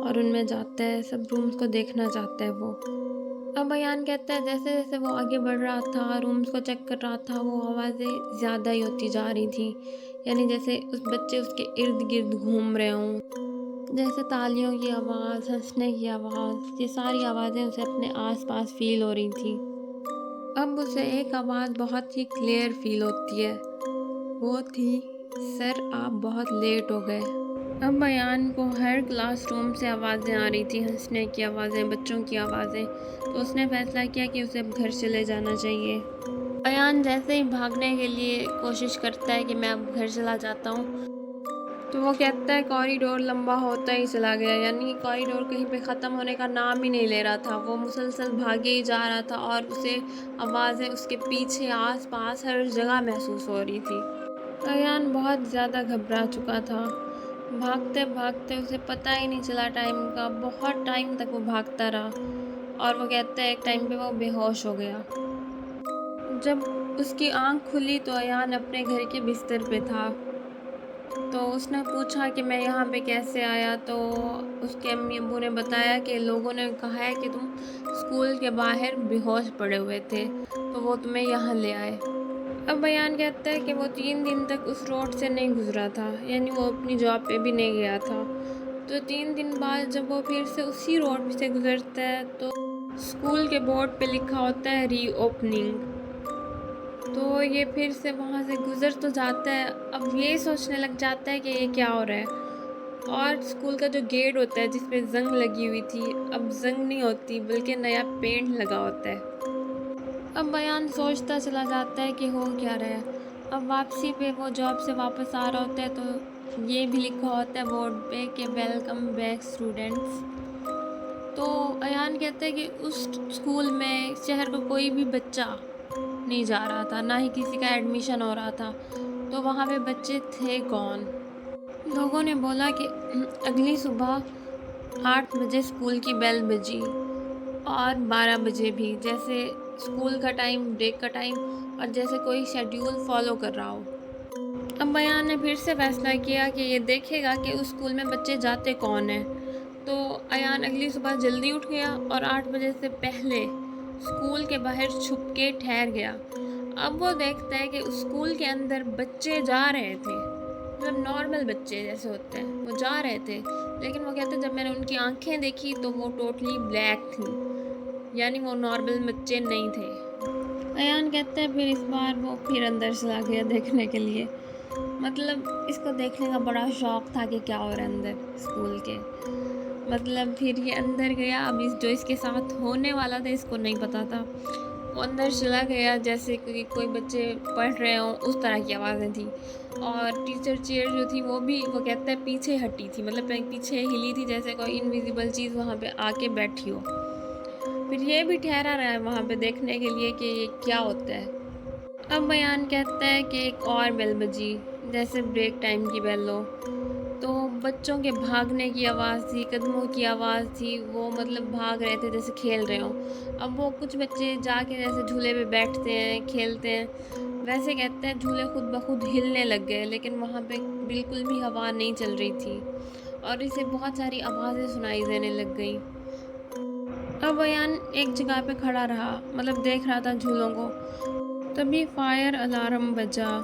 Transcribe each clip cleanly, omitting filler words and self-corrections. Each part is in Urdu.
اور ان میں جاتا ہے، سب رومز کو دیکھنا چاہتا ہے وہ۔ اب ایان کہتا ہے جیسے جیسے وہ آگے بڑھ رہا تھا، رومز کو چیک کر رہا تھا، وہ آوازیں زیادہ ہی ہوتی جا رہی تھیں، یعنی جیسے اس بچے اس کے ارد گرد گھوم رہے ہوں، جیسے تالیوں کی آواز، ہنسنے کی آواز، یہ ساری آوازیں اسے اپنے آس پاس فیل ہو رہی تھیں۔ اب اسے ایک آواز بہت ہی کلیئر فیل ہوتی ہے، وہ تھی، سر آپ بہت لیٹ ہو گئے۔ اب ایان کو ہر کلاس روم سے آوازیں آ رہی تھیں، ہنسنے کی آوازیں، بچوں کی آوازیں، تو اس نے فیصلہ کیا کہ اسے اب گھر چلے جانا چاہیے۔ ایان جیسے ہی بھاگنے کے لیے کوشش کرتا ہے کہ میں اب گھر چلا جاتا ہوں، تو وہ کہتا ہے کوریڈور لمبا ہوتا ہی چلا گیا، یعنی کوریڈور کہیں پہ ختم ہونے کا نام ہی نہیں لے رہا تھا، وہ مسلسل بھاگے ہی جا رہا تھا اور اسے آوازیں اس کے پیچھے آس پاس ہر جگہ محسوس ہو رہی تھی۔ ایان بہت زیادہ گھبرا چکا تھا، بھاگتے بھاگتے اسے پتہ ہی نہیں چلا ٹائم کا، بہت ٹائم تک وہ بھاگتا رہا اور وہ کہتا ہے ایک ٹائم پہ وہ بے ہوش ہو گیا۔ جب اس کی آنکھ کھلی تو ایان اپنے گھر کے بستر پہ تھا، تو اس نے پوچھا کہ میں یہاں پہ کیسے آیا، تو اس کے امی ابو نے بتایا کہ لوگوں نے کہا ہے کہ تم اسکول کے باہر بے ہوش پڑے ہوئے تھے، تو وہ تمہیں یہاں لے آئے۔ اب ایان کہتا ہے کہ وہ 3 دن تک اس روڈ سے نہیں گزرا تھا، یعنی وہ اپنی جاب پہ بھی نہیں گیا تھا، تو 3 دن بعد جب وہ پھر سے اسی روڈ سے گزرتا ہے تو اسکول کے بورڈ پہ لکھا ہوتا ہے ری اوپننگ، تو یہ پھر سے وہاں سے گزر تو جاتا ہے، اب یہ سوچنے لگ جاتا ہے کہ یہ کیا ہو رہا ہے، اور اسکول کا جو گیٹ ہوتا ہے جس پہ زنگ لگی ہوئی تھی، اب زنگ نہیں ہوتی بلکہ نیا پینٹ لگا ہوتا ہے۔ اب ایان سوچتا چلا جاتا ہے کہ ہو کیا رہا ہے۔ اب واپسی پہ وہ جاب سے واپس آ رہا ہوتا ہے تو یہ بھی لکھا ہوتا ہے بورڈ پہ کہ ویلکم بیک اسٹوڈنٹس، تو ایان کہتا ہے کہ اس اسکول میں شہر کا کوئی بھی بچہ نہیں جا رہا تھا، نہ ہی کسی کا ایڈمیشن ہو رہا تھا، تو وہاں پہ بچے تھے کون؟ لوگوں نے بولا کہ اگلی صبح 8 بجے اسکول کی بیل بجی اور 12 بجے بھی، جیسے اسکول کا ٹائم، بریک کا ٹائم، اور جیسے کوئی شیڈیول فالو کر رہا ہو۔ اب ایان نے پھر سے فیصلہ کیا کہ یہ دیکھے گا کہ اس اسکول میں بچے جاتے کون ہیں، تو ایان اگلی صبح جلدی اٹھ گیا اور 8 بجے سے پہلے اسکول کے باہر چھپ کے ٹھہر گیا۔ اب وہ دیکھتا ہے کہ اسکول کے اندر بچے جا رہے تھے، مطلب نارمل بچے جیسے ہوتے ہیں وہ جا رہے تھے، لیکن وہ کہتے ہیں جب میں نے ان کی آنکھیں دیکھی تو وہ ٹوٹلی بلیک تھیں، یعنی وہ نارمل بچے نہیں تھے۔ ایان کہتے ہیں پھر اس بار وہ پھر اندر چلا گیا دیکھنے کے لیے، مطلب اس کو دیکھنے کا بڑا شوق تھا کہ کیا ہو رہا ہے اندر اسکول کے، مطلب پھر یہ اندر گیا، اب جو اس کے ساتھ ہونے والا تھا اس کو نہیں پتا تھا، وہ اندر چلا گیا جیسے کہ کوئی بچے پڑھ رہے ہوں اس طرح کی آوازیں تھیں، اور ٹیچر چیئر جو تھی وہ بھی وہ کہتا ہے پیچھے ہٹی تھی، مطلب پیچھے ہلی تھی جیسے کوئی انویزیبل چیز وہاں پہ آ کے بیٹھی ہو۔ پھر یہ بھی ٹھہرا رہا ہے وہاں پہ دیکھنے کے لیے کہ یہ کیا ہوتا ہے۔ اب ایان کہتا ہے کہ ایک اور بیل بجی، جیسے بریک ٹائم کی بیل ہو، تو بچوں کے بھاگنے کی آواز تھی، قدموں کی آواز تھی، وہ مطلب بھاگ رہے تھے جیسے کھیل رہے ہوں۔ اب وہ کچھ بچے جا کے جیسے جھولے پہ بیٹھتے ہیں، کھیلتے ہیں، ویسے کہتے ہیں جھولے خود بخود ہلنے لگ گئے، لیکن وہاں پہ بالکل بھی ہوا نہیں چل رہی تھی اور اسے بہت ساری آوازیں سنائی دینے لگ گئیں۔ اب ایان ایک جگہ پہ کھڑا رہا، مطلب دیکھ رہا تھا جھولوں کو، تبھی فائر الارم بجا۔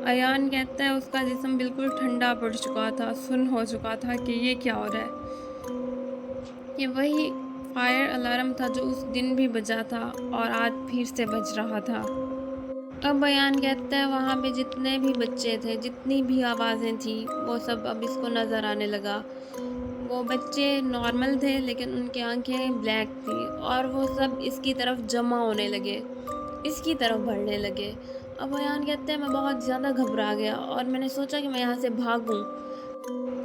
ایان کہتا ہے اس کا جسم بالکل ٹھنڈا پڑ چکا تھا، سن ہو چکا تھا کہ یہ کیا ہو رہا ہے۔ یہ وہی فائر الارم تھا جو اس دن بھی بجا تھا اور آج پھر سے بج رہا تھا۔ اب ایان کہتا ہے وہاں پہ جتنے بھی بچے تھے، جتنی بھی آوازیں تھیں، وہ سب اب اس کو نظر آنے لگا۔ وہ بچے نارمل تھے لیکن ان کی آنکھیں بلیک تھیں اور وہ سب اس کی طرف جمع ہونے لگے، اس کی طرف بڑھنے لگے۔ اب ایان کہتے ہیں میں بہت زیادہ گھبرا گیا اور میں نے سوچا کہ میں یہاں سے بھاگوں،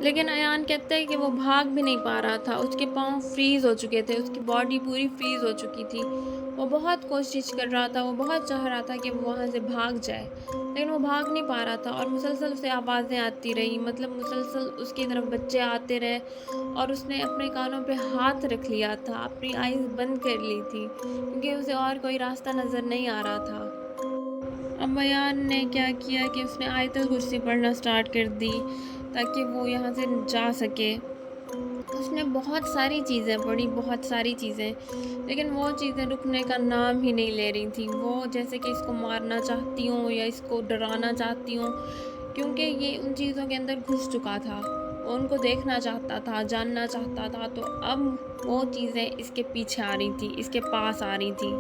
لیکن ایان کہتے ہیں کہ وہ بھاگ بھی نہیں پا رہا تھا، اس کے پاؤں فریز ہو چکے تھے، اس کی باڈی پوری فریز ہو چکی تھی۔ وہ بہت کوشش کر رہا تھا، وہ بہت چاہ رہا تھا کہ وہ وہاں سے بھاگ جائے، لیکن وہ بھاگ نہیں پا رہا تھا اور مسلسل اسے آوازیں آتی رہیں، مطلب مسلسل اس کی طرف بچے آتے رہے اور اس نے اپنے کانوں پہ ہاتھ رکھ لیا تھا، اپنی آئیز بند کر لی تھی کیونکہ اسے اور کوئی راستہ نظر نہیں آ رہا تھا۔ اب بیان نے کیا کیا کہ اس نے آیت الکرسی پڑھنا سٹارٹ کر دی تاکہ وہ یہاں سے جا سکے۔ اس نے بہت ساری چیزیں پڑھی، بہت ساری چیزیں، لیکن وہ چیزیں رکنے کا نام ہی نہیں لے رہی تھیں۔ وہ جیسے کہ اس کو مارنا چاہتی ہوں یا اس کو ڈرانا چاہتی ہوں، کیونکہ یہ ان چیزوں کے اندر گھس چکا تھا، وہ ان کو دیکھنا چاہتا تھا، جاننا چاہتا تھا، تو اب وہ چیزیں اس کے پیچھے آ رہی تھیں، اس کے پاس آ رہی تھیں۔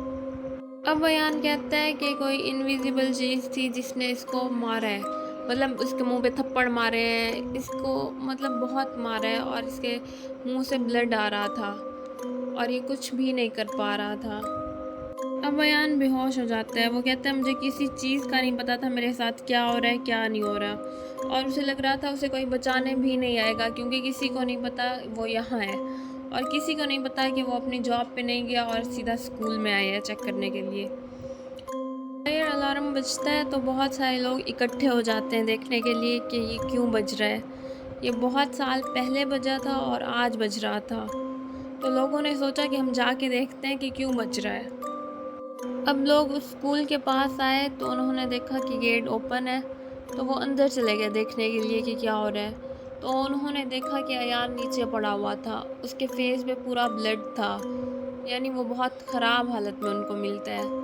اب بیان کہتا ہے کہ کوئی انویزیبل چیز تھی جس نے اس کو مارا ہے، مطلب اس کے منہ پہ تھپڑ مارے ہیں، اس کو مطلب بہت مارا ہے، اور اس کے منہ سے بلڈ آ رہا تھا اور یہ کچھ بھی نہیں کر پا رہا تھا۔ اب بیان بے ہوش ہو جاتا ہے۔ وہ کہتا ہے مجھے کسی چیز کا نہیں پتا تھا میرے ساتھ کیا ہو رہا ہے، کیا نہیں ہو رہا، اور اسے لگ رہا تھا اسے کوئی بچانے بھی نہیں آئے گا، کیونکہ کسی کو نہیں پتا وہ یہاں ہے، اور کسی کو نہیں پتا کہ وہ اپنی جاب پہ نہیں گیا اور سیدھا اسکول میں آیا ہے چیک کرنے کے لیے۔ فائر الارم بجتا ہے تو بہت سارے لوگ اکٹھے ہو جاتے ہیں دیکھنے کے لیے کہ یہ کیوں بج رہا ہے۔ یہ بہت سال پہلے بجا تھا اور آج بج رہا تھا، تو لوگوں نے سوچا کہ ہم جا کے دیکھتے ہیں کہ کیوں بج رہا ہے۔ اب لوگ اس اسکول کے پاس آئے تو انہوں نے دیکھا کہ گیٹ اوپن ہے، تو وہ اندر چلے گئے دیکھنے کے لیے کہ کیا ہو رہا ہے۔ تو انہوں نے دیکھا کہ ایان نیچے پڑا ہوا تھا، اس کے فیس پہ پورا بلڈ تھا، یعنی وہ بہت خراب حالت میں ان کو ملتا ہے۔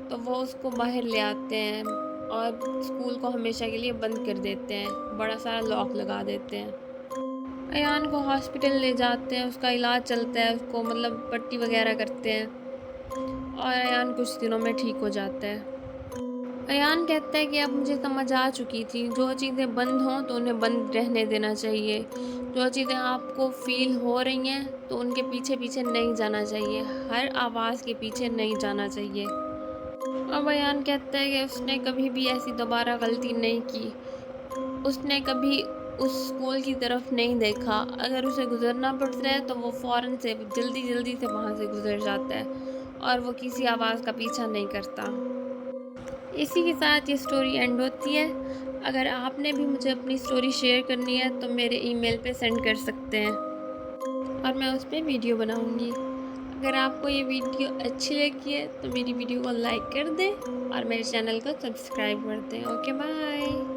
تو وہ اس کو باہر لے آتے ہیں اور اسکول کو ہمیشہ کے لیے بند کر دیتے ہیں، بڑا سارا لاک لگا دیتے ہیں۔ ایان کو ہاسپٹل لے جاتے ہیں، اس کا علاج چلتا ہے، اس کو مطلب پٹی وغیرہ کرتے ہیں، اور ایان کچھ دنوں میں ٹھیک ہو جاتا ہے۔ ایان کہتا ہے کہ اب مجھے سمجھ آ چکی تھی، جو چیزیں بند ہوں تو انہیں بند رہنے دینا چاہیے، جو چیزیں آپ کو فیل ہو رہی ہیں تو ان کے پیچھے پیچھے نہیں جانا چاہیے، ہر آواز کے پیچھے نہیں جانا چاہیے۔ اور بیان کہتا ہے کہ اس نے کبھی بھی ایسی دوبارہ غلطی نہیں کی، اس نے کبھی اس اسکول کی طرف نہیں دیکھا، اگر اسے گزرنا پڑتا ہے تو وہ فوراً سے جلدی سے وہاں سے گزر جاتا ہے، اور وہ کسی آواز کا پیچھا نہیں کرتا۔ اسی کے ساتھ یہ سٹوری اینڈ ہوتی ہے۔ اگر آپ نے بھی مجھے اپنی سٹوری شیئر کرنی ہے تو میرے ای میل پہ سینڈ کر سکتے ہیں، اور میں اس پہ ویڈیو بناؤں گی۔ اگر آپ کو یہ ویڈیو اچھی لگی ہے تو میری ویڈیو کو لائک کر دیں اور میرے چینل کو سبسکرائب کر دیں۔ Okay bye.